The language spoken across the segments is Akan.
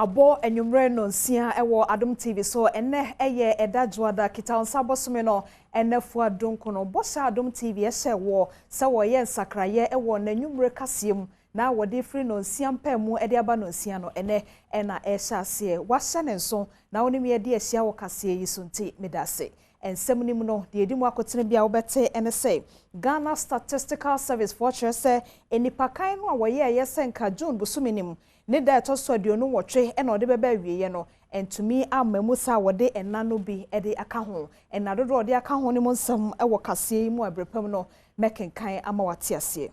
abo enyumre no nsia ewo Adom TV so ene eye edadwoada kita onsabosome no enefu adonko no bosa Adom TV ehye wo se wo ye nsakraye ewo nanyumre kasiem na wode free no nsia mpamu ede aba no nsia no ene ena ehye ase wahye ne nso na wonim ye de ehia wo kase yi so nti medase ensem nim no de edi mu akotene bia wo bete ene say Ghana Statistical Service for say enipa kan no awoye ye senka June bosuminim ne da to so aduonu wotwe e na ode beba wieye no entumi amamu sa wode enano bi ede aka ho enadodo ode aka ho ne mo nsam e wo kase mu abrepam no mekenkan ama wate ase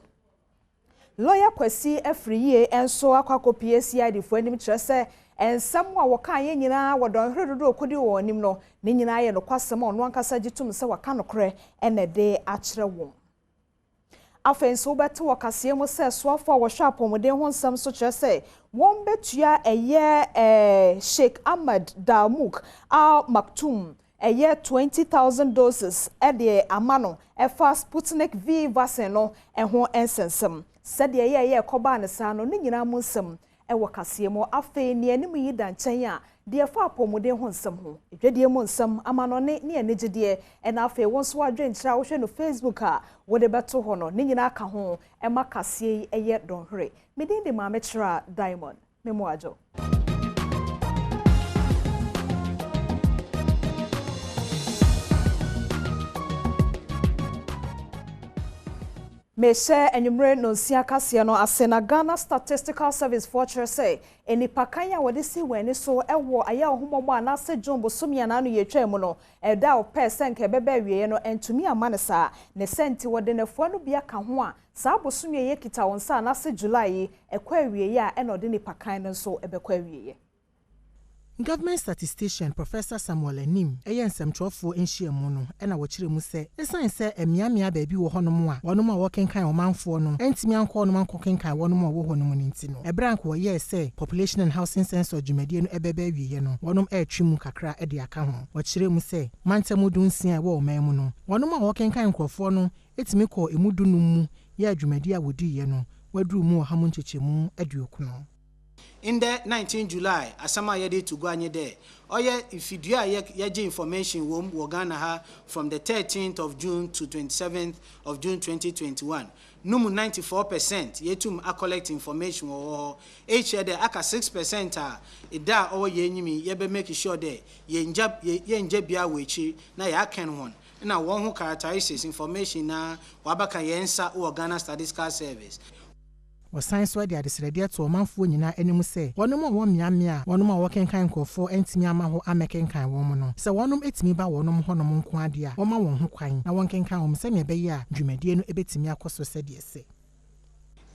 lawyer Kwasi Afriye enso akwakopie CID fo anim kire se ensam a woka ye nyina wodon hredodo okodi wo anim no ne nyina ye no kwasem ono ankasa gitum se waka no kre enede akire wo afenso beto wakase mu se soafo wo hwa apomode ho nsam so kire se won betua eye Sheikh Ahmad Damouk Al Maktoum eye 20,000 doses ede amano efa Sputnik V vaccine no eho ensensem sede eye koba ne sa no ne nyina mu nsam ewo kase mu afe ne anim yi da nchen a de fa apomode ho nsam ho edwedie mu nsam amano ne enegide na afe won so adwenkyira wo hwe no Facebook a wo de beto ho no ne nyina aka ho ema kase eye donhre medin de ma mechira Diamond memo ajo Meshe enyumre no nsia kase no asena Ghana Statistical Service for say enipa kan ya wode si weni so ewo aya ohumogbo anase John bosomia na no yetwa mu no eda o percent ke beba wieye no entumi amanesa ne senti wode nefo no bia ka ho a saa bosomia ye kita wonsa anase July ekwa wieye a ena ode nipa kan no so ebekwa wieye Government statistician Professor Samuel Anim ensɛmtwerɛfoɔ nhyiamu no ɛna wɔkyerɛ mu sɛ esan sɛ emiamia baabi wɔ hɔnom a wɔnom a wɔkenkan ɔmanfoɔ no entimi ankɔ ɔnom ankɔkenkan wɔnom a wɔ hɔnom no nti no ɛbrank wɔyɛ sɛ population and housing census dwumadie no ɛbɛbɛ wieye no wɔnom ɛtwi mu kakra ɛde aka ho wɔkyerɛ mu sɛ mantamu dunsia wɔ ɔman mu no wɔnom a wɔkenkan nkurɔfoɔ no etimi kɔ emudu no mu yɛ dwumadie a wɔdiye no waduru mu wɔ hamu nkyekyemu aduokuno In the 19 July, asama yede to go anye there. Oye ifidua yeje information wo Ghana ha from the 13th of June to 27th of June 2021. Numu 94% yetum a collect information wo each year there aka 6% ida o ye nyimi ye be make sure there ye nja bia wechi na ya ken hon. Na won ho characteristics information na wabaka yensa wo Ghana Statistical Service. Science where the adesrede to omanfo nyina anim se wonom a wo miamia wonom a wokenkan nkofo entimi ama ho amekenkan wo mo no se wonom etimi ba wonom honom nko ade a woma won ho kwan na wonkenkan wo se me be ya dwumadie no ebetimi akoso se de se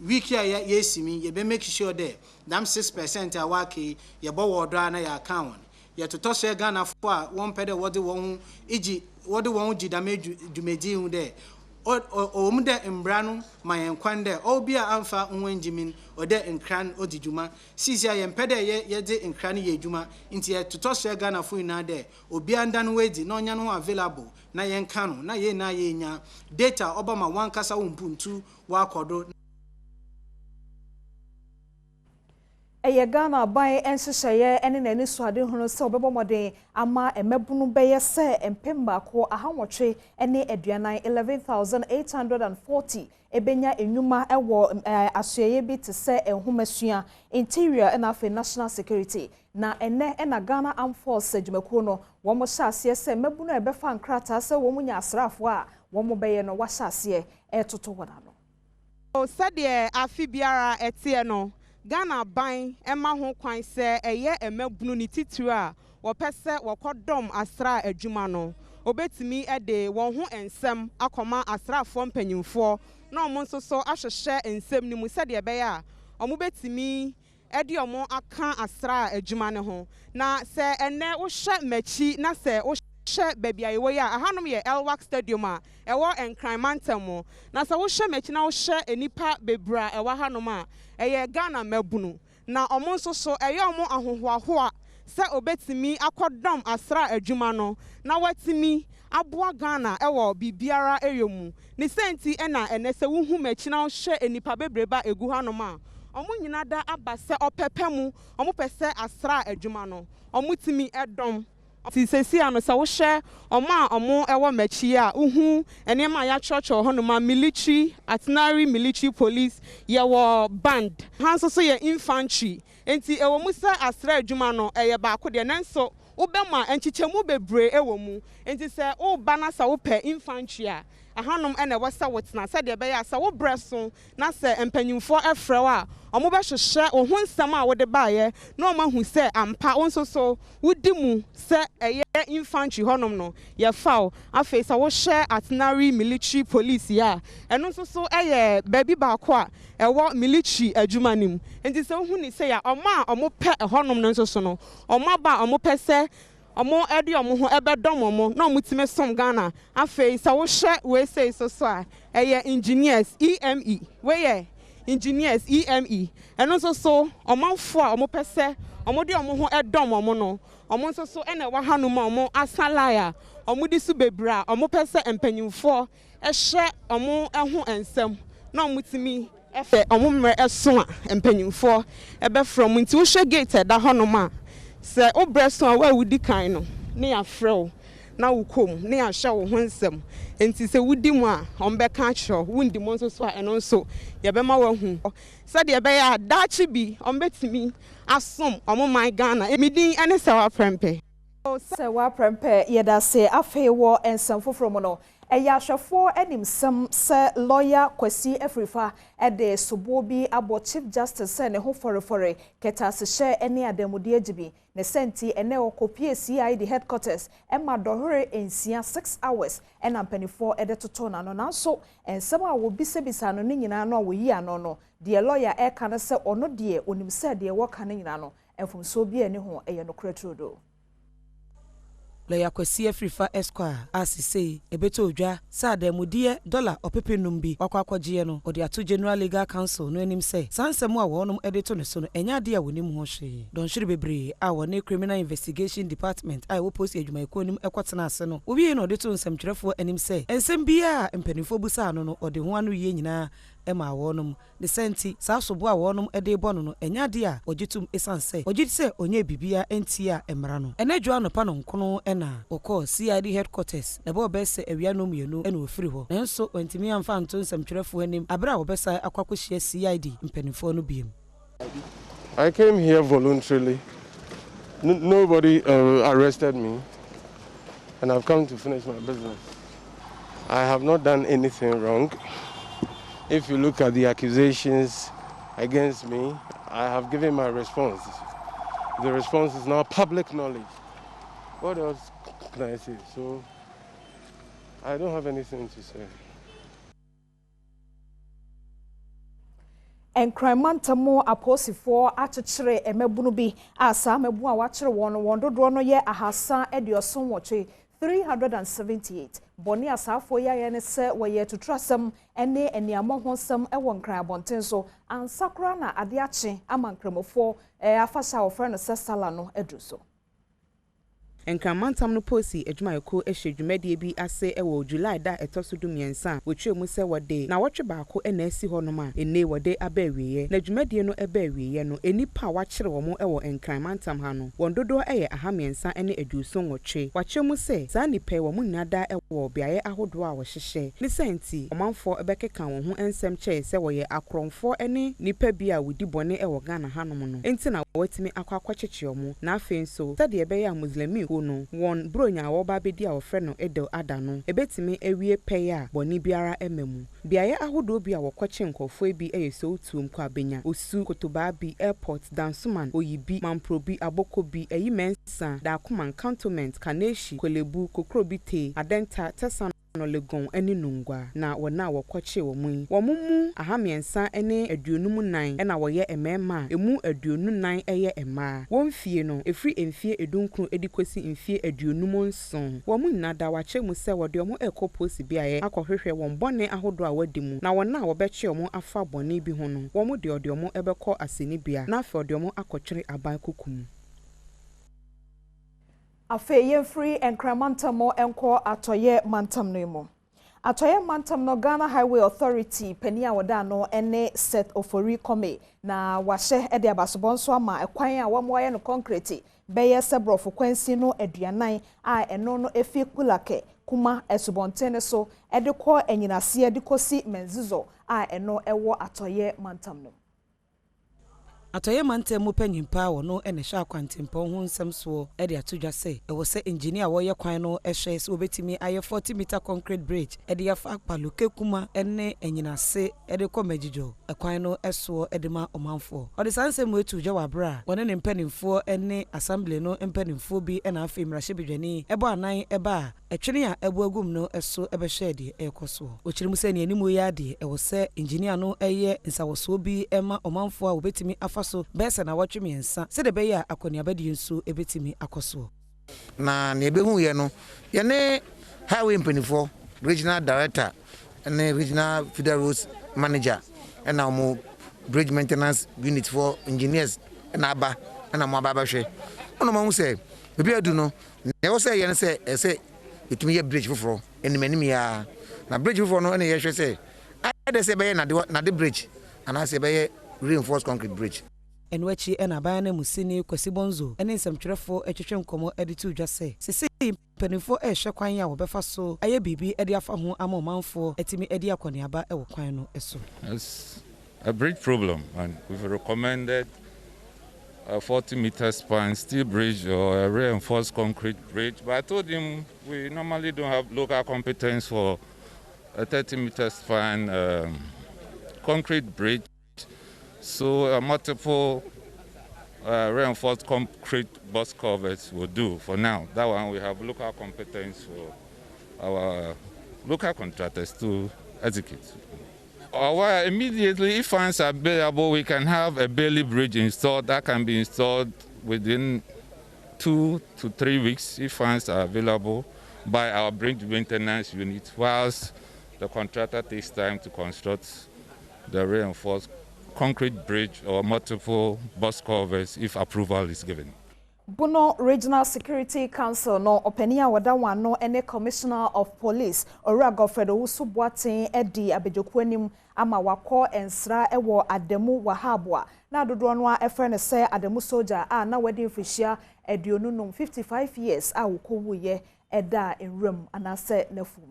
wiki ya yesimi ye be make sure there dam 6% a wake ye bo wodra na ya account ye toto se Ghana fo a won pede wode won igi wode won gidame dwumadi hu there o mu de mbrano mayen de obia amfa nwanjimin o de nkran odijuma sisi ayen pede ye de nkran ye djuma nti ye tutoshe Ghana fu ina de obia ndan wedi na onya no available na yen kanu na ye nya data obama wankasa wumpuntu wa akodo Eye Ghana ban enhyehyeye ene na ni so ade hono se obebomode ama emebunu beye se empemba ko ahanwotwe ene aduanan 11,840 ebenya enwuma ewo asoye bi te se enhomasua interior na afi national security na ene na Ghana Armed Forces adwumakuo no wo mo hyase se mebunu ebefa nkrata se wo munya asrafo a wo mo beye no wa hyase etoto wona no o sade afi biara etie no Ghana ban ema ho kwan se eye emabunu ni titiri a wopese wokodom asra adwuma no obetimi ede won ho ensem akoma asrafo mpanyimfo na omo nso so ahwehwe ensem ni mu sede ebe ya omo betimi ede omo aka asra adwuma ne ho na se ene wo hye machi na se wo hye babia yewo ya ahanom ye Elwak Stadium a ewo enkran mantamo na se wo hye machi na wo hye enipa bebra ewa hanom a eye Ghana mabunu na omo nso so eye omo ahohoahoa se obetimi akodom asra adwuma no na watimi aboa Ghana ewo bibiara eyomu ni senti ena ene se wuhu machi na wo hye enipa bebreba egu hanom a omo nyina da aba se opepe mu omo pese asra adwuma no omo timi edom ti sesi ano sa wo hye omo ewo machi a uhu enema ya church honoma military artillery military police ye wo band hanso so ye infantry enti ewo musa asra adwuma no eye ba ko de nanso ubema enchichemu bebre ewo mu enti se wo bana sa wo pe infantry a ahanom ene wasa wotna se de be ya sa wo breso na se empanyimfo efrew a omo be hwehwe wo ho nsam a wo de baaye na o ma hu se ampa wonso so wudi mu se eye infantry honom no ye faw afa sa wo hwe artillery military police ya eno nso so eye baby ba ko a ewo military adwuma nim enti se wo hu ni se ya omo pe honom no nso so no omo ba omo pe se omo edi omo ho ebedom omo na omo time som Ghana afei sa wo hye we say so a eye engineers EME we ye engineers EME eno so omanfo a omo pese omo de omo ho edom omo no omo so ene wa hanuma omo asalaya omo di su bebra omo pese empanyimfo ehye omo eho ensem na omo timi efe omo mre eso a empanyimfo ebe from nti wo hye gate da honoma se o breso a wa wudi kan no ne ya frew na wukom ne ya hye wo ho nsem enti se wudi mu a ombeka kyo wundi mo nso so a eno nso ye be ma wa hu se de be ya dachi bi ombetimi asom omo man Ghana emidin ene se wa prempe se wa prempe ye da se afei wo ensem foforo mo no eya hwefo animsem se lawyer Kwasi Afrifa ede sobo bi abo Chief Justice se ne ho forefore keta se hye ene adamudi agibi ne senti ene okopie CID headquarters ema dohore ensia 6 hours ena mpanifo ede toto na no nanso ensem a wo bisebisa no ne nyina no wo yi ano no de lawyer e kan se ono de onim se de wo kan nyina no enfumso bi ene ho eye no kretrudo Lawyer Kwasi Afrifa Esquire asise ebeto odwa sa damudie dollar opepenum bi akwakwagye no odi ato General Legal Council no anim se sansem a wonom edito ne so no enya de a wonim ho hwe don hwere bebre a wone Criminal Investigation Department a wo post adwuma ekonim ekotena ase no obi no de to nsɛmtwerɛfo anim se ensɛm bia mpanifo busa no no odi ho anu ye nyina ema wonom de senti sa sobo a wonom ede bɔ no no enya de a ogitum esanse ogiti se onye bibia enti a emra no enadwo anopa no nkono na okọ CID headquarters na bo bese awia no mienu ena ofiri ho nanso wantimi amfa nto nsɛmtwerɛfo anim abra wo besa akwakohye CID mpanifo no biem. I came here voluntarily. Nobody arrested me, and I've come to finish my business. I have not done anything wrong. If you look at the accusations against me, I have given my response. The response is now public knowledge. What else can I say? So, I don't have anything to say. Enkramantamo aposifo achechere emebunu bi asa mebu a wachere won dodo no ye ahasa edioson woche 378 boni asafo ya ne se woye tutrasem ene eniamo honsem ewo nkran abonten so ansakra na ade ache amankramofo afasa ofre no sesala no eduso. Enkramantam no posi adwuma yeko ehye dwumadie bi ase ewo July da etoso miensa wotwe mu se wode na wotwe baako ena asi honom a ene wode abawiye na dwumadie no abawiye no enipa wachire wo mo ewo enkramantam ha no wondodo eye ahamiensa ene aduso nwotwe wache mu se za nipa wo mu nada ewo biaye ahodo a wo hyehye ne senti omanfo ebekeka wo ho ensem che se wo ye akronfo ene nipa bi a wodi bone ewo Ghana hanom no enti na watimi akwakwakyeche omo na afenso sade ebe ya muslimi no won bronya wo ba bedi a ofre no edel ada no ebetimi ewie peya boni biara ememu biaye ahodo bi a wokwache nkofo bi eyeso tuum kwa benya osu kotoba bi airport dansuman oyibi mamprobi abokobi eyimensa da akoma cantonment kaneshi kolebu kokrobite adenta tesan no legon eni nungwa na wona wokwache wo mu womumu ahamiensa ene aduonum nan ena woye emema emu aduonum nan eye ema wonfie no efri emfie edunkru edikosi emfie aduonum nson womu nada wache mu se wode omo ekoposi biaye akohwehwe won bone ahodo a wadimu na wona wobeche omo afa bone bi ho no womu de ode omo ebekọ aseni bia na afa ode omo akotwere aban kokum. Afe yemfree enkramantamo enko atoye mantam no mu Atoye mantam no Ghana Highway Authority penia wada no ene set ofori kome na wahye ede abasobon so ama ekwan a wamoye no concrete beye sebrofo kwansi no aduanan a eno no efi kulake kuma esubontene so ede ko enyinase ede kosi menzizo a eno ewo atoye mantam no Atoye mantem mu panyimpa wo no ene hwa kwantempa ho nsem so e de atodwa se e wo se engineer wo ye kwan no ehwe se obetimi aye 40 meter concrete bridge e de yafa akpaluke kuma ene enyinase e de komagijo e kwan no eso e de ma omanfo o de sanse mu etu gya wabra wone ne mpanimfo ene assembly no mpanimfo bi ena afi mrahye bedwani ebo anan eba etwene a ebo agum no eso e be hwe de e koso o kirimu se ne animu ya de e wo se engineer no eye nsawoso bi ema omanfo a obetimi afa so besa na watwe miensa se de be ya akoniabadi nso ebetimi akoso na ne behu ye no ye ne highway mpanifo regional director and regional federal roads manager and now mo bridge maintenance unit for engineers and aba and mo aba hwe ono ma hu se be adu no ne wo se ye ne se etimi ye bridge foforo enimani ya na bridge foforo no ene ye hwe se ade se be ye na de bridge ana se be ye reinforced concrete bridge enwachi ena bayana musini kwasibonzo ene nsamtwerefo etwetwe nkomo editu dwase sisi penifo ehwe kwan ya wo befa so aye bibi edi afa ho ama omanfo etimi edi akoniaba e wo kwan no eso. It's a bridge problem and we've recommended a 40 meter span steel bridge or a reinforced concrete bridge, but I told him we normally don't have local competence for a 30 meter span concrete bridge. So multiple reinforced concrete bus covers will do for now. That one we have local competence for our local contractors to execute. Well, immediately, if funds are available, we can have a Bailey bridge installed. That can be installed within 2 to 3 weeks if funds are available by our bridge maintenance unit, whilst the contractor takes time to construct the reinforced concrete bridge or multiple bus covers if approval is given. Bono Regional Security Council no openia wada wano ene Commissioner of Police Ora Godfredo Usubuaten edi abejokwanim ama wako ensra ewo Ademu Wahabwa na dodo no a efre se Ademu soldier a na wedding frishia edionunum 55 years a wokowuye eda enrem anase nefum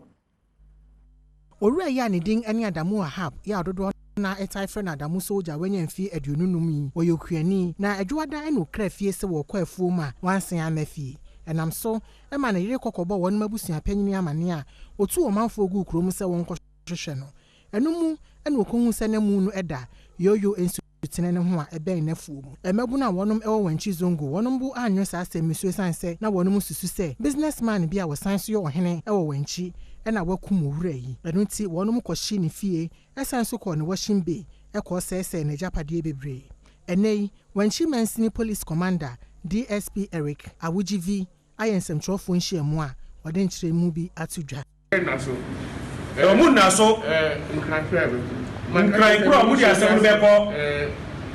Ora ya ne din ene Ademu Wahab ya dodo na etai friend Adamu soldier wenye mfi adununum yi oyokuani na adwada eno kra fie se wo kwa afuo ma wansen amafi enam so e ma na yire kokobo won mabusua panyini amane a otu o manfo gu krom se won kohwehwe no enumu eno okohu se na mu no eda yoyo ensutina ne ho a eben na fuo mu emabu na wonom ewo wanchi zongo wonom bu anyo sa asemisu sanse na wonom susu se businessman bi a wosanso yo ohene ewo wanchi ena wakum owura yi eno ti wonom kohye ne fie esanso ko ne washimbe eko sese ne japade bebre enei wanchi mansini police commander DSP Eric Awujivi ayensem trofo nhyiamu a wode nkyeremu bi atudwa naso mu naso nkran kro mu dia asem beko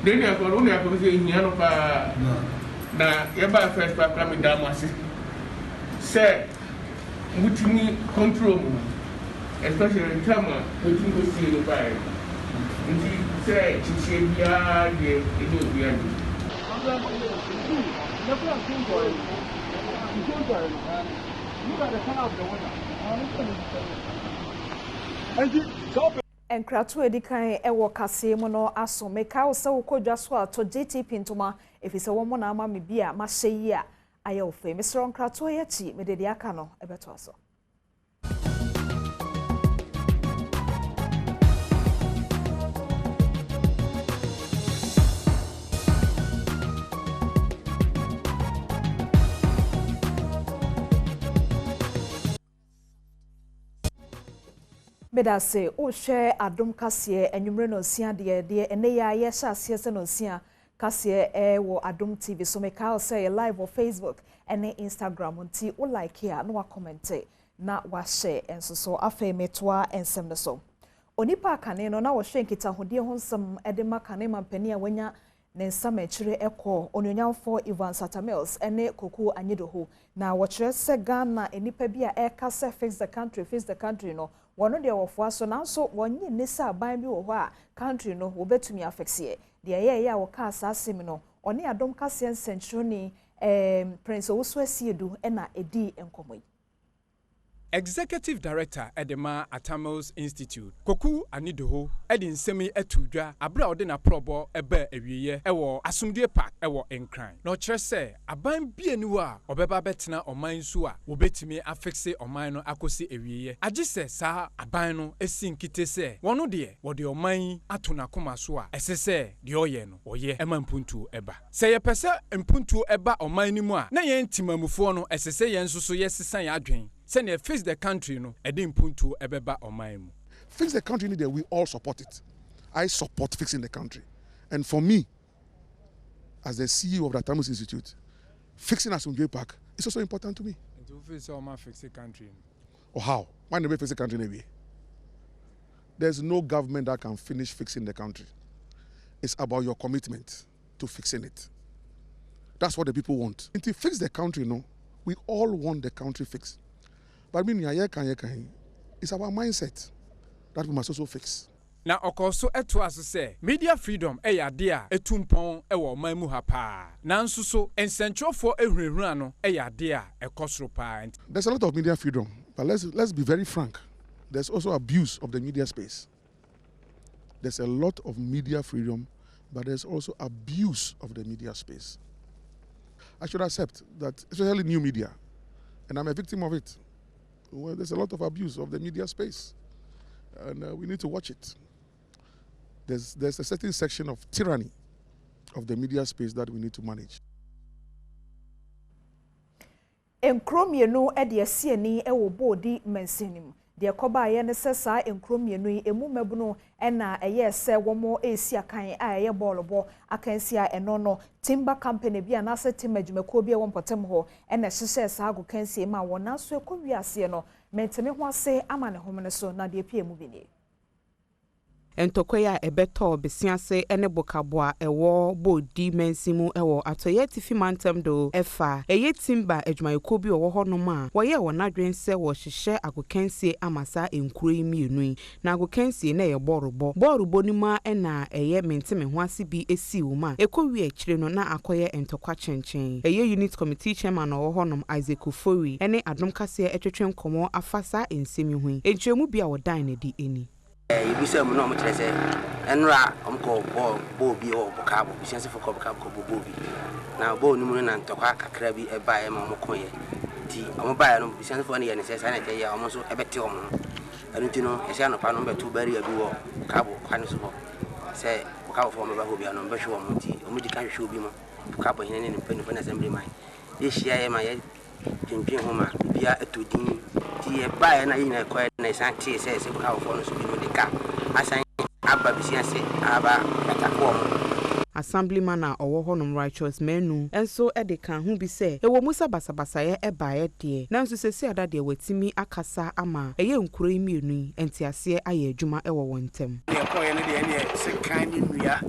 deni akoro unu akoro se hia no pa na yeba first pa kra mi damase se mutimi control mu especially in terms of putting go see the buy nti se chiche bia de edo bia ni Enkratu edikan ewo kase mu no aso meka wo se wo kodwa so ato GTP ntoma efise wo mo na ama me bia ma hyeyi a aye wo fe mesro enkratu ye chi medede aka no ebeto aso Bedase o hwe adom kase enwumre no sia de ene ya ye hya ase se no sia kase wo Adom TV so me ka say live on Facebook ene Instagram nti o like ya no wa comment na wa share enso so afa metoa ensem no so onipa kane no na wo hwe nkita hodie ho nsem ede makane mampani a wanya ne nsama chire eko onyonyamfo Ivan Satamels ene koku anyedoho na wo kire se Ghana enipa bi a eka se fix the country no wono de wofo so nanso wonye nisa aban bi wo ho a country no wo betumi afexe de ye ya wo ka asasem no one Adom kase nsentro Prince Owusu Asiedu na edi enkomoyi. Executive Director Edema Atamils Institute Koku Anidoho Edin Semi Etudwa Abra Odena Probo Ebe Ewiye Ewo Asumdue Park Ewo Enkran no kyerɛ sɛ aban bienu a obeba betena ɔman so a wobetimi afixe ɔman no akosi ewiye agye sɛ saa aban no esi nkite sɛ wɔno de wɔde ɔman ato nakoma so a ɛsɛ sɛ de ɔyɛ no ɔyɛ ɛma mpuntu ɛba sɛ yɛpɛ sɛ mpuntu ɛba ɔman no mu a na yɛn timamufoɔ no ɛsɛ sɛ yɛn nso so yɛsesa yɛ adwen sɛ fix the country no ɛde mpuntu ɛbɛba ɔman mu. Fix the country need we all support it. I support fixing the country. And for me, as the CEO of the Atamils Institute, fixing Asumdue Park is also important to me. And to fix the country. Or how? Why never fix the country anyway? There's no government that can finish fixing the country. It's about your commitment to fixing it. That's what the people want. And to fix the country, no, we all want the country fixed. But it's our mindset that we must also fix. Na okoso eto aso se media freedom eyade a etumpon ewo man mu ha pa na nso so ensentwofo ehwehwura no eyade a ekosoro pa. There's a lot of media freedom, but let's be very frank. There's also abuse of the media space. There's a lot of media freedom, but there's also abuse of the media space. I should accept that, especially new media, and I'm a victim of it. Well, there's a lot of abuse of the media space, and we need to watch it. There's a certain section of tyranny of the media space that we need to manage. Enkromienu ede asieni ewo bodi mensinim. De koba ye ne sesa enkromienu yi emu mabunu na eye se womo esi akan a eye ballbo akansia eno no timber company bia na se tim adwumako bia wonpotem ho na hyehye sa ago kansie ma wona so ekowi ase no menteme ho ase ama ne homene so na de pie mu bi ni Entokoya ebeto besiase ene bokaboa ewo bodi mensimu ewo atoye tifi mantem do efa eye timba adwumayeko bi owo honom a woye wonadwen se wo hyehye agokansie amasa enkuro imienu na agokansie na ye borubo ni ma na eye menteme ho ase bi esi wo ma ekowi akire no na akoye entokwa chenchen eye unit committee chairman owo honom Isaac Ofori ene Adom kase etwetwen komo afasa ensemi hu enchemu bi a wodan na di eni You say no much say enra omko bo bi o bokabo bisense for bokabo ko bo bi na bo ni mu na ntokwa kakra bi e ba e ma omko ye ti omo ba ye no bisense for na ye ne say na je ya omo so e beti omo anu ti no e say no pa no betu bari abi wo kabo kwan so ho say bokabo for me ba ho bi anu be hwe omo ti omo di kan hwe obi mo bokabo hene ne mpani for na assembly man ye hia ye ma ye pimpin ho ma bia etodin ti e ba na yin na ko na santi se buka ofo no so bi no de ka asan aba bisiase aba atako mo assemblyman a owo honom righteous menu enso e de kan hu bi se ewo musa basabasa ye e ba ye de na nso se ada de watimi akasa ama eye nkuro imienu entiase aye adwuma e wo wontem ne ko ye ne de ne se kan ni nua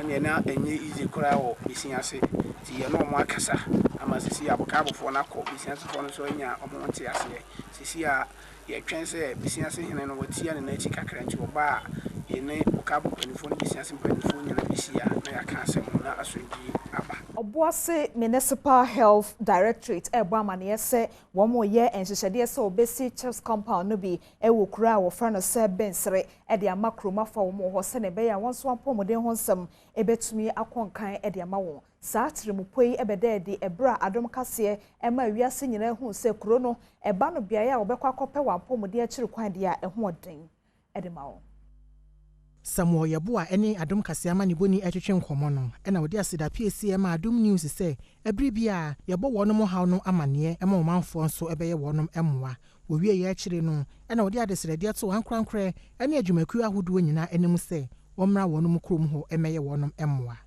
ne na enye easy kura wo bisiase ti ye no mo akasa ama sisi abokabo fo na ko bisiase fo no so nya omo nte ase sisi a ye twen se bisiase hene no watia ne na chi kakra nti oba ye ne bokabo panifo no bisiase panifo nya na bisia na ya ka asem na asonji aba Obuase Municipal Health Directorate ebo amane se womo ye enhyehyede se obesi chiefs compound no bi ewo kura wo fra no se bensere e de amakroma fa womo ho se ne be ya wonso apomode ho nsem ebetumi akonkan e de amawo saa tiremupoi ebede de ebra Adom kase ema wiase nyina hu se kuro no eba no bia ya obekwa kope wa apomode akiri kwan de a eho oden e de mawo Samuel Yeboa ene Adom kase ama ne boni etwetwe nkomo no na wodi asida PCM Adom News se ebri bia yebo wonom haw no amane ema omanfo nso ebeye wonom emmoa wo wie ye akire no na wodi adesrede to ankrankre ene adwumaku ahodo nyina enim se womra wonom krom ho emeye wonom emmoa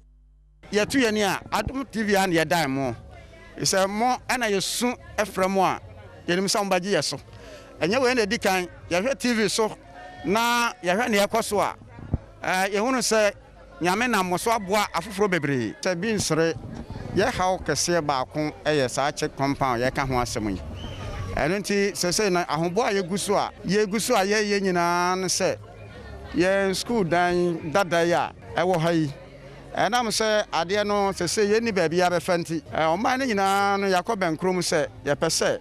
yetu ye ni a Adom TV an ye dan mo ise mo ana yesu efremo a yenim sa mbaje yeso enye we na dikan ye hwe TV so na ye hwe ne yakoso a yehunu se nyame na moso aboa afoforo bebre se bi nsere ye hawo kese baako eye saa che compound ye ka ho asem yi ɛno nti sɛ na ahobo a yɛgu so a yɛyɛ nyinaa no sɛ yɛn school dan dada ya ɛwɔ ha yi ɛnam sɛ adeɛ no sɛ yɛnni baabi abɛfa nti ɔman no nyinaa no yɛakɔ bɛnkrom sɛ yɛpɛ sɛ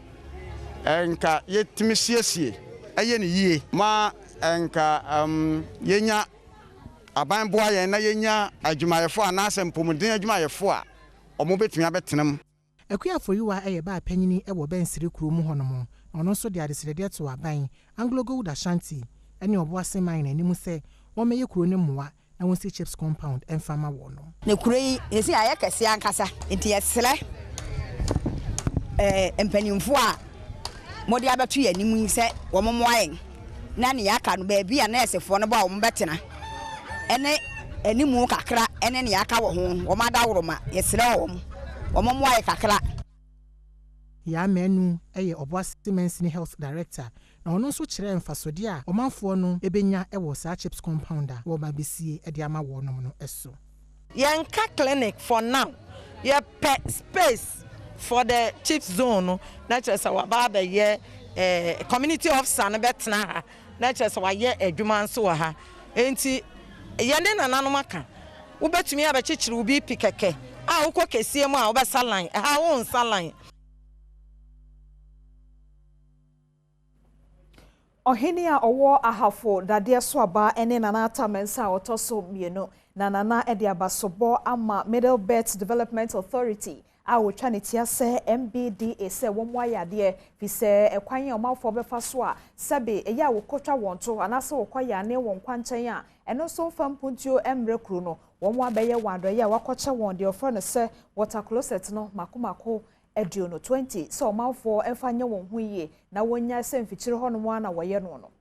nka yɛtumi siesie ɛyɛ ne yie ma nka yɛnya aban boa yɛn na yɛnya adwumayɛfo anaasɛ mpɔmuden adwumayɛfo a ɔmo bɛtumi abɛtenam. Akuafo yiwa ɛyɛ ba panyini ɛwɔ bɛnsiri kuro mu hɔnom ɔno nso de adesrɛdeɛ to aban Anglo Gold Ashanti ɛne ɔboase man n'anim sɛ wɔmɛyɛ kuro ne mmoa na wɔn si chips compound ɛmfama wɔ no. Ne kuro yi esi ayɛ kɛse ankasa nti yɛsrɛ mpanimfo a mɔde abɛto yɛ anim yi sɛ wɔn mmoa yɛn na ne yɛaka no baabi a nɛɛsefoɔ no ba wɔn bɛtena ɛne animu kakra ɛne ne yɛaka wɔ ho wɔn adaworoma yɛsrɛ wɔn mmoa yɛ kakra. Ya menu ɛyɛ Obuasi Mensini Health Director na ɔno nso kyerɛ mfasode a ɔmanfoɔ no ebenya ɛwɔ saa chips compound a wɔba besie ɛde ama wɔnom no ɛso. Yɛnka clinic for now yɛpɛ space for the chips zone no na kyerɛ sɛ waba abɛyɛ community officer no bɛtena ha na kyerɛ sɛ wayɛ adwuma nso wɔ ha enti yɛne nananom aka wobɛtumi abɛkyekyere wo BP kɛkɛ a wokɔ kɛsie mu a wobɛsa line ɛha wo nsa line. Ohini a owo ahafo dadeɛ so aba ene nana atamensa a ɔtɔ so mienu na nana ede abasobɔ ama Middle Belt Development Authority a wotwa ne tia sɛ MBDA sɛ wɔn ayade fi sɛ ekwan a ɔmanfo bɛfa so a sɛbe eya wokotwa wɔn to anase wokɔyɛ ane wɔn kwankyɛn a ɛno so fampuntuo emre kru no wɔn abɛyɛ wadɔyɛ a wakɔkyɛ wɔn de ofro no sɛ water closet no makomako Ediono 20 so ɔmanfo ɛfa nyɛ wɔn ho yie na wɔnya sɛ mfikyire hɔ no mu ana wɔyɛ no no.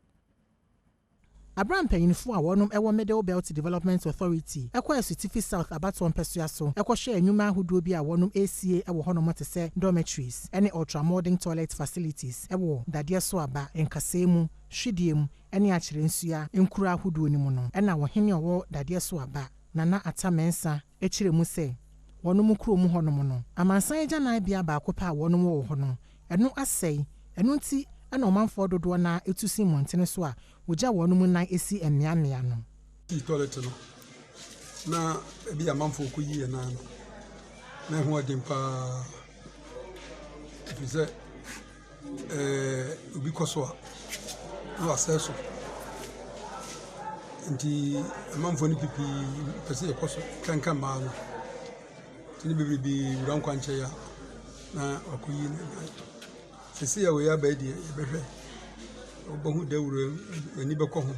Abraham Panyinfo a wɔnom ɛwɔ Middle Belt Development Authority ɛkɔ Asutifi South Abaton Pesua so ɛkɔhwɛ enyuma ahodoɔ bi a wɔnom esie ɛwɔ hɔ nom te sɛ dormitories ɛne ultra modern toilet facilities ɛwɔ dadeɛ so aba nkasɛɛ mu hwidie mu ɛne akyerɛ nsua nkura ahodoɔ ni mu no ɛna wɔhene ɔwɔ dadeɛ so aba Nana Atamensa ɛkyerɛ mu sɛ wɔnom kuro mu hɔnom no amansan agya na bia baako pa wɔnom wɔ hɔ no ɛno asɛe ɛno nti ɛna ɔmanfoɔ dodoɔ na etusi mmɔntene so a wogya wɔnom nan esi mmeammea no toilet no na ebi amanfoɔ ko yi na na ho adem pa efisɛ obi kɔ so a no asɛ so nti amanfoɔ no pipi pɛsɛ yɛkɔ so kanka maa no tini bibi wura nkwankyɛ ya na ɔkɔyi na sisi ya we ya ba die yɛbɛhwɛ ɔbɛhu dawuro ani bɛkɔ ho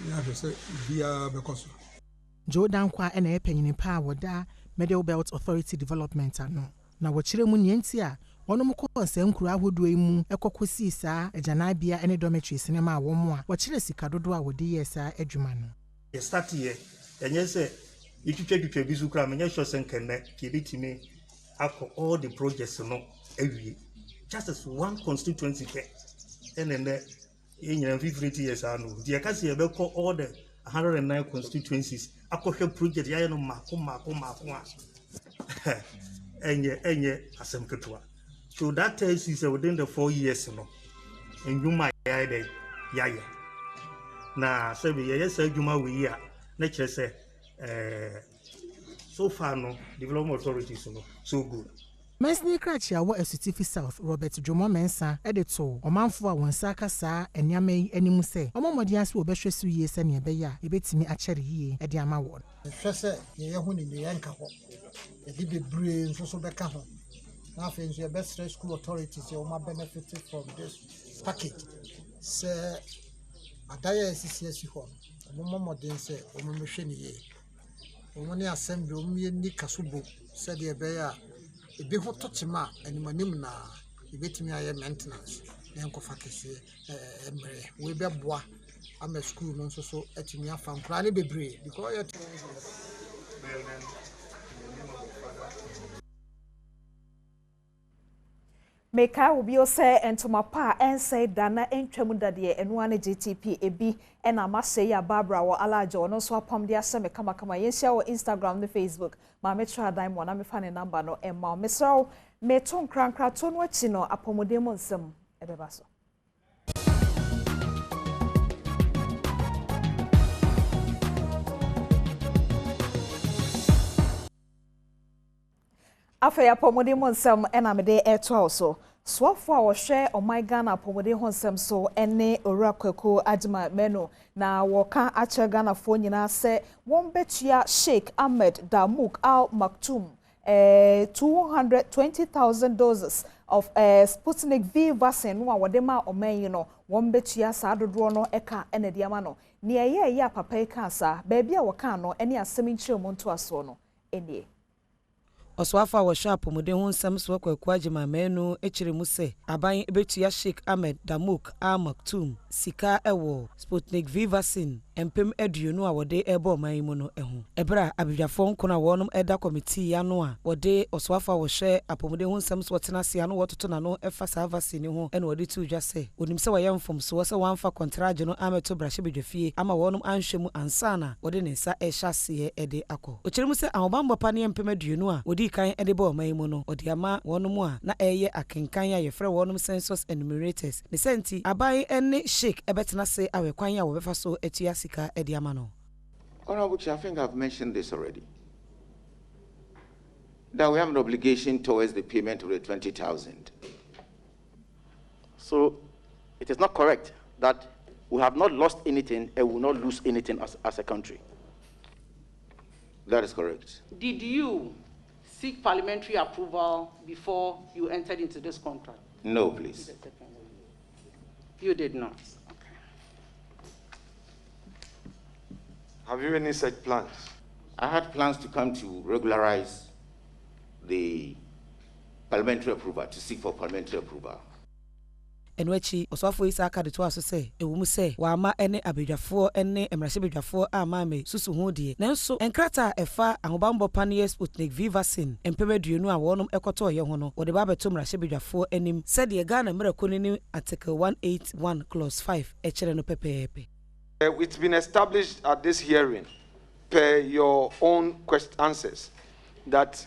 na ahwɛ sɛ bia bɛkɔ so. Jordan kwa ɛna ɛpɛnyini pa a wɔda Middle Belt Authority Development ano na wɔkyerɛ mu nienti a wɔnom kɔ nsɛnkura ahodoɔ yi mu ɛkɔkɔsii saa agyanabea ɛne dormitories ne ma wɔn mu a wɔkyerɛ sika dodoɔ a wɔde yɛ saa adwuma no. Yɛ start yɛ ɛnyɛ sɛ yɛtwitwa bi so kora menyɛ sure sɛ nkɛnnɛ kɛbɛtumi akɔ all the projects no awie just as one constituency pɛ ɛnɛ yɛnyina 50 years ano nti yɛka sɛ yɛbɛkɔ all the 109 constituencies akɔhwɛ project yɛayɛ no maako a ɛnyɛ asɛm ketewa. So that tells you that within the 4 years no ndwuma yɛayɛ na sɛ yɛyɛ sɛ adwuma wɔ yi a na kyerɛ sɛ so far no development authorities no so good. Mesni Krachi a wɔ Asutifi South Robert Jomo Mensa edito ɔmanfo a wɔn sa aka saa enyama yi animu sɛ ɔmɔmɔden ase wɔbɛhwɛ so yie sɛ ne ɛbɛyɛ a ebetimi akyɛre yie ɛde ama wɔn. Hwɛ sɛ yɛyɛ ho ne yɛn nka hɔ ɛde bebree nso so bɛka ho na afei nso yɛbɛsrɛ school authorities yɛ wɔn benefit from this package sɛ adayɛ asisi asi hɔ ɔmɔmɔden sɛ ɔmɔmɛhwɛ ne yie ɔmɔ ne assembly ɔmɔ yɛ ni kasobo sɛ de ɛbɛyɛ a ebi ho totima animanim na ebetimi ayɛ maintenance na enkofa kese emre we bɛboa ama school no nso so atumi afa nkura ne bebree because yɛ Meka obi o se entoma pa ense dana entwam dade enu ane GTP ebi ena mase ya Barbara wo alajo no so apam de aseme kama yenhia wo Instagram ne Facebook ma metra diamond na me fa ne number no emma mesraw me ton krankra to no achi no apomodem nsem ebebaso. Afeya pomode monsem enamede eto also. Swafo a wohwe omai Ghana pomode honsem so ene orakwaku Adima Meno na woka ache Ghana fo nyina se won betua Sheikh Ahmed Damouk Al Maktoum $220,000 doses of Sputnik V vaccine no wode ma oman yi no won betua sa dodo no eka ene diama no ne ye papa eka sa baabi a woka no ene asem nkyeremu nto aso no enie Oswafa wa shop mude hun sam so kwa Adima Meno echire mu se aban ebetua Sheikh Ahmed Damouk Al Maktoum sika ewo Sputnik V vaccine empem aduonu a wode ebo man mu no ehu ebra abidwafo nkona wonum eda committee ya no a wode Oswafa wo hwe apomude hun sam so tena se ano wototo na no efa sa vaccine ho ene wode tu dwa se onim se wayem fom so se wanfa contract no ameto brahye bedwafie ama wonum anhwemu ansana wode ne nsa ehya se ede akọ ochire mu se ahobambo pa ne empem aduonu a wodi kan edebo man mu no odi ama wonum a na eye akenkan ya yefre wonum census enumerators ne senti abai ene Sheikh ebetena se awekwan ya wobefa so etua sika edi ama no. Honorable Chair, I think I've mentioned this already, that we have an obligation towards the payment of the 20,000. So it is not correct that we have not lost anything and will not lose anything as a country. That is correct. Did you seek parliamentary approval before you entered into this contract? No, please. You did not. Okay. Have you any such plans? I had plans to come to regularize the parliamentary approval, to seek for parliamentary approval. Enwechi oswafo Isaka de to aso se ewum se wa ma ene abedwafo ene emrahye bedwafo ama me susu ho die nanso enkrata efa ahobambo panie Sputnik V vaccine empemeduenu a wonum ekoto ye ho no wode ba beto emrahye bedwafo anim se de Ghana mrakonini article 181 clause 5 echere no pepepe. It's been established at this hearing per your own answers that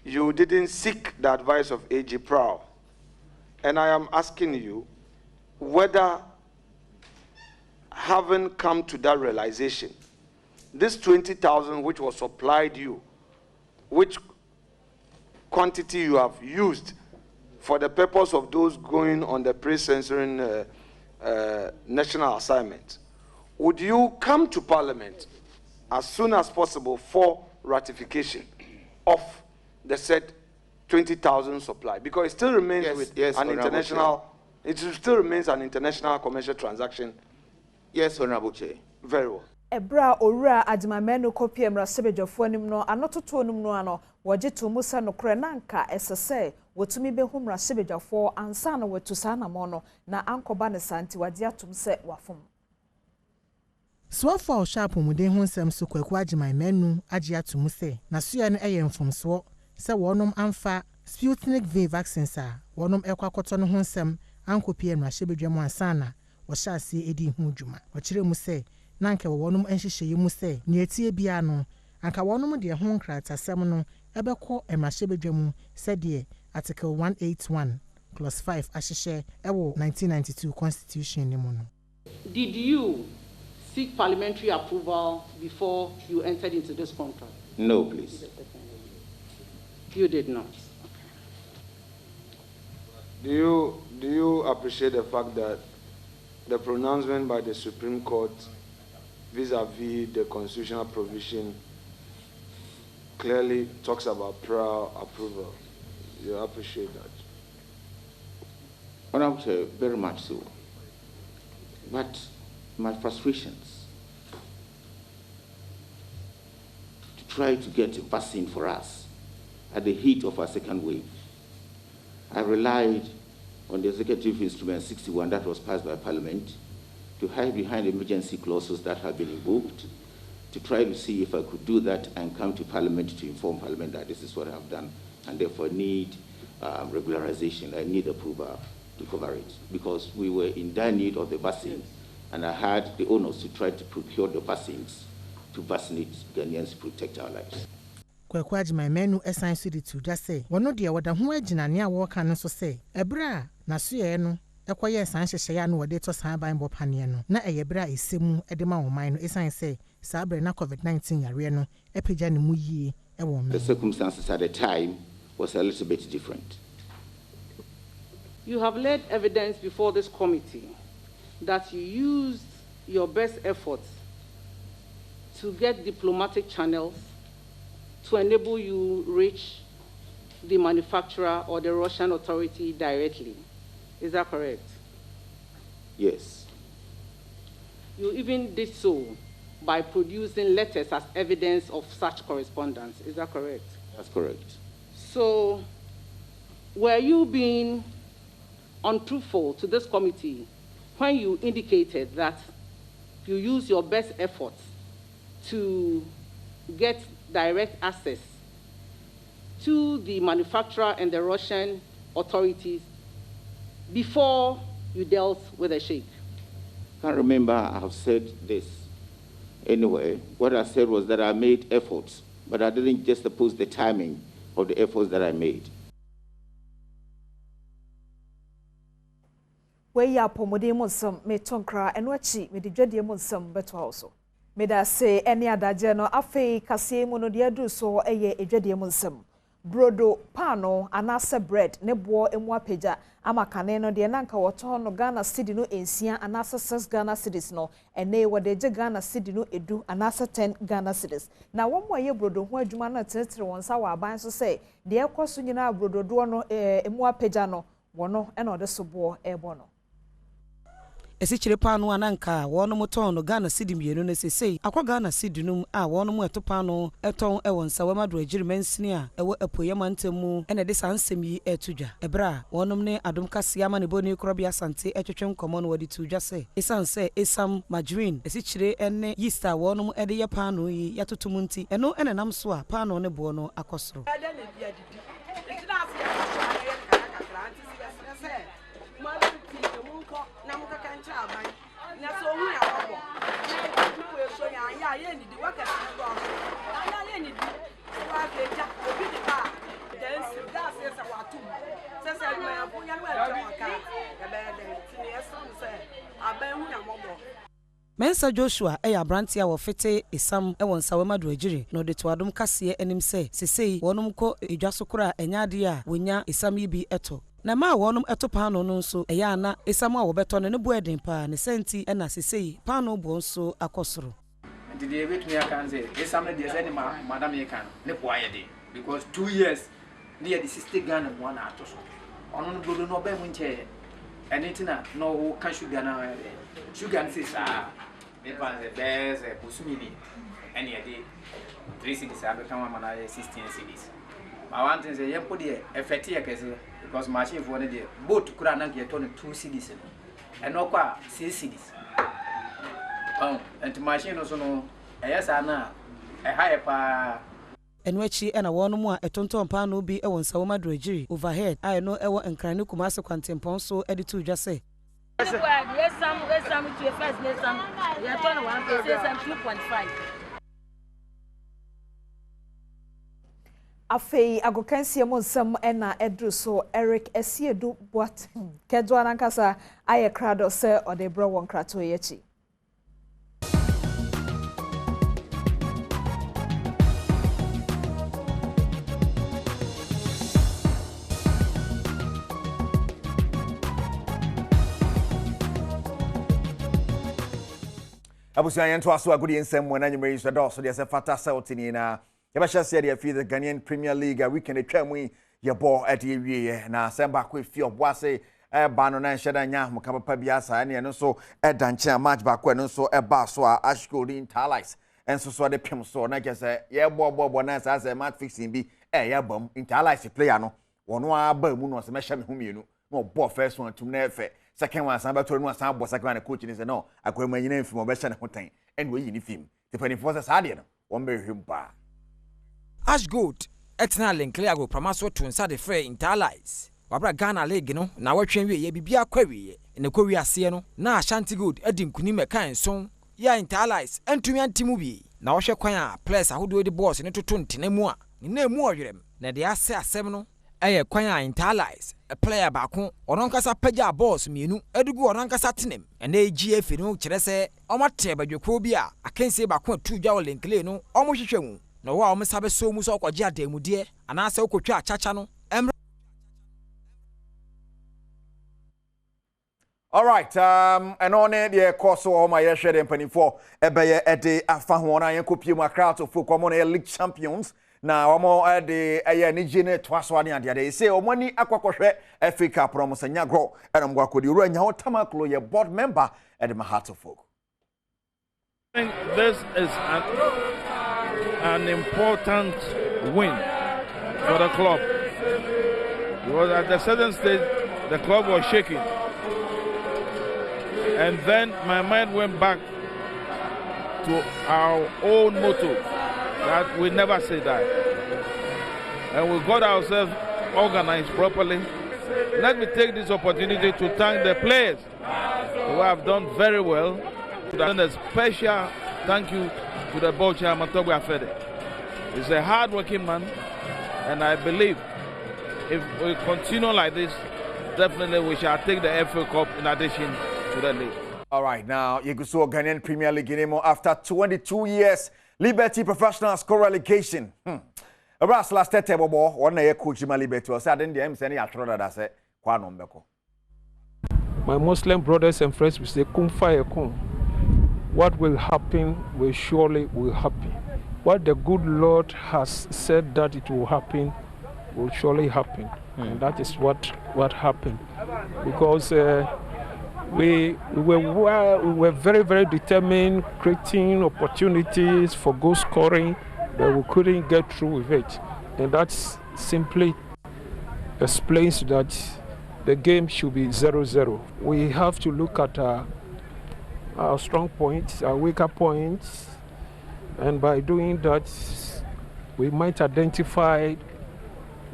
you didn't seek the advice of AG Prowl, and I am asking you whether, having come to that realization, this 20,000 which was supplied you, which quantity you have used for the purpose of those going on the pre-censoring national assignment, would you come to Parliament as soon as possible for ratification of the said 20,000 supply? Because it still remains an international. It still remains an international commercial transaction. Yes, Honorable Chair. Very well. Ebra ora Adima Meno kopi emrasebedwafo anim no anototo onum no ano woje to musa no kre nanka esese wotumi behu mrasebedwafo ansa na wetu sa na mo no na ankoba ne santi wade atum se wafom. Swafo a sharp mude ho nsem so kwaku Adima Meno age atum se na soya no eye mfomso se wonum amfa Sputnik V vaccines a wonum ekwakoto no ho nsem ankopi emrahye bedwam ansana wo sha ase edi hu dwuma okire mu se nanka wonum enhyehye mu se ne etie bia no anka wonum de ho nkratasem no ebekọ emrahye bedwam se de article 181 clause 5 ahyehye ewo 1992 constitution ni mu no. Did you seek parliamentary approval before you entered into this contract? No, please. You did not. Do you appreciate the fact that the pronouncement by the Supreme Court vis-a-vis the constitutional provision clearly talks about prior approval? You appreciate that? Honorable Chair, very much so. But my frustrations to try to get a vaccine for us at the heat of our second wave, I relied on the executive instrument 61 that was passed by Parliament to hide behind emergency clauses that have been invoked, to try to see if I could do that and come to Parliament to inform Parliament that this is what I have done and therefore need regularization. I need approval to cover it because we were in dire need of the vaccine and I had the onus to try to procure the vaccines to vaccinate Ghanaians to protect our lives. Kwaku Adima Meno esan so di tu dwa se wono de woda ho agina ne a wo ka no so se ebra na so ye no ekoye san hyehye ya no wode to san ban bo pane no na eyebra esemu ede ma woman no esan say sabre na COVID-19 yare no epagya ne mu yie ewo me. The circumstances at the time was a little bit different. You have laid evidence before this committee that you used your best efforts to get diplomatic channels to enable you reach the manufacturer or the Russian authority directly. Is that correct? Yes. You even did so by producing letters as evidence of such correspondence. Is that correct? That's correct. So, were you being untruthful to this committee when you indicated that you used your best efforts to get direct access to the manufacturer and the Russian authorities before you dealt with the sheikh? I can't remember I have said this. Anyway, what I said was that I made efforts, but I didn't just oppose the timing of the efforts that I made. Where ya pomode monsam me tonkra enwachi me didwade monsam beto also. Me da say any adaje no afei kase mu no de adu so eye edwade monsam. Brodo pano anase bread ne bo emu apagya amakane no de nanka woto no Ghana cedi no ensia anase 6 Ghana cedis no ene wode je Ghana cedi no edu anase 10 Ghana cedis na wo mo ye brodo ho adwuma na tetere wonsa wa aban so say de ekoso nyina brodo do no emu apagya no wono ena ode so bo ebo no esichire pano ananka wono moton no Ghana cedi mienu ne sesei akwa Ghana cedi num a wono mo etopano eton ewonsa wemado agirimansini a ewo apoyama ntemu ene de sansem yi etudwa ebra wonom ne adom kase ama ne boni krobia sante etwetwem komo no wadi tudwa se esanse esam margarine esichire ene yeast a wonom ede ye pano yi yatotumunti eno ene nam so a pano ne bo no akosoro Mensa Joshua eya brantia wo fete esam ewon sawema do agire no de to adom kase enim se sesei wonom ko edwasokora enyade a wonya esam yi bi eto na ma wonom eto pano no nso eya na esam a wo beto no ne bo eden pa ne senti ena sesei pano bo nso akosoro nti de betumi aka nze esam ne de se ni madam ye kan ne po ayede because 2 years near the 60 Ghana mo na atoso ono no blodo no ba mu nche enitina no wo kan sugar na sugar nse sa me pan the best busumini any day 3 cities abe kan ma na 16 cities ma want to say yempo de effect ya kese because machine for ne de boat kura na get on 2 cities and no kwa 6 cities and machine no so no eyesa na high pa enwachi ena wonom a etonton pa no bi ewon sawoma drogiri overhead I no ewo enkrane kumase kwantempon so editu dwa se some to first net some ya turn 2.5 afei agokansie monsam ena edru so Eric Esiedu Boat kedwa nankasa aye krado se ode bro won krato yechi Abusia yento aso agudi ensem wona nyumre so do so de se fata seltini na yeba hye de afi the Ghanaian Premier League a weekend atwam ye ball at ye wie na semba ko afi oboase ba no na hyeda nya mo kapapa bia sa ne no so danche match ba ko no so ba so a ashkolin talais enso so de pem so na kese ye bo na sa match fixing bi ya bam talais player no wono aba mu no se mehye me humienu no ball first one tum na efe second one san beto no san bo second one coach ni say no akwema nyina mfim obehye ne hotan and we yini film the penny force sade no won be hwem ba Ash Gold etna link clear go promaso to nsa de free interlies wabra Ghana league no na watwen wie ye bibia kwawie ne kwawie ase no na Ashanti Gold edi nkuni mekan so ya interlies entumi antimu bi na wohwe kwan a players ahodo di boss ne toto ntena mu a ne na mu owerem na de ase asem no ɛyɛ kwan a Interlies a player baako ɔno nkasa pagya balls mienu edugu ɔno nkasa tenem ɛna egie efi no kyerɛ sɛ ɔmate badwekro bi a akense baako atu dwa wɔ lenkle no ɔmo hwehwɛ mu na wo a ɔmo sabe so mu so ɔkɔgye adamudeɛ anaasɛ wokɔtwa achacha no All right, and on it, the course of my year share and penny for Ebeye Ede Afahwana and Kopie Macrato for common league champions. Now, more at the Ayanijine Twaswani and they say, O money Aquacoshe, FA Cup promise and Yagro, and I'm going to run your Tamaklo, your board member at the Mahato folk. I think this is an important win for the club. Because at a certain stage, the club was shaking. And then my mind went back to our own motto that we never say that. And we got ourselves organized properly. Let me take this opportunity to thank the players who have done very well. And a special thank you to the board chairman, Toby Afede. He's a hard-working man, and I believe if we continue like this, definitely we shall take the FA Cup in addition to the league. All right, now you could saw Ghanaian Premier League game after 22 years. Liberty Professionals co-relegation. Abrass last table ball, one year coach my Liberty was said in the M. Seni Atroda that said, Quanombeko. My Muslim brothers and friends will say, Kum fire kum. What will happen will surely happen. What the good Lord has said that it will happen will surely happen. And that is what happened. Because we were very, very determined, creating opportunities for goal scoring, but we couldn't get through with it. And that simply explains that the game should be 0-0. We have to look at our strong points, our weaker points, and by doing that, we might identify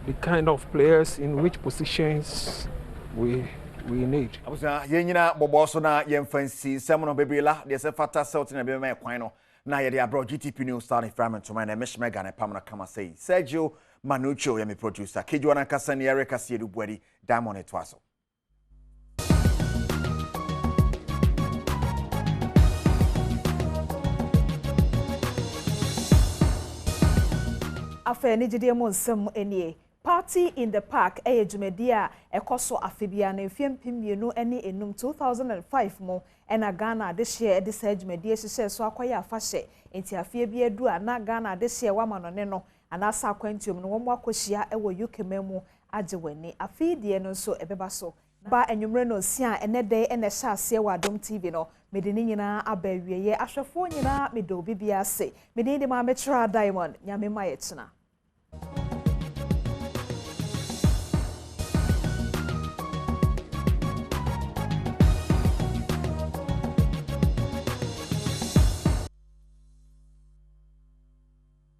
the kind of players in which positions we need. Abusa yenyina boboso na yemfansi semono bebela de se fata Celtic na be me kwan no na ye de abro GTP news starting fragment to my na meshmega na pamna kama say Sergio Manucho ya me producer Kejo na kasa ne Eric Asiedu Buadi Diamond Etwaso. Afa ni jide mo nsem enie Party in the Park Jumedia Ekoso Afibia na mfiem pimienu ene enum 2005 mo ena Ghana this year this Jumedia hye so akoya afahye enti afie bi edu na Ghana this year wa manone no anasa akwantium no wo akohia ewo UK memu agyeweni afidie no so ebeba so ba enwumre no sia ene de ene hye ase wa Adom TV no medini nyina abawieye ahwefo nyina medo bibia se medini de ma metra Diamond nyame ma ye kyena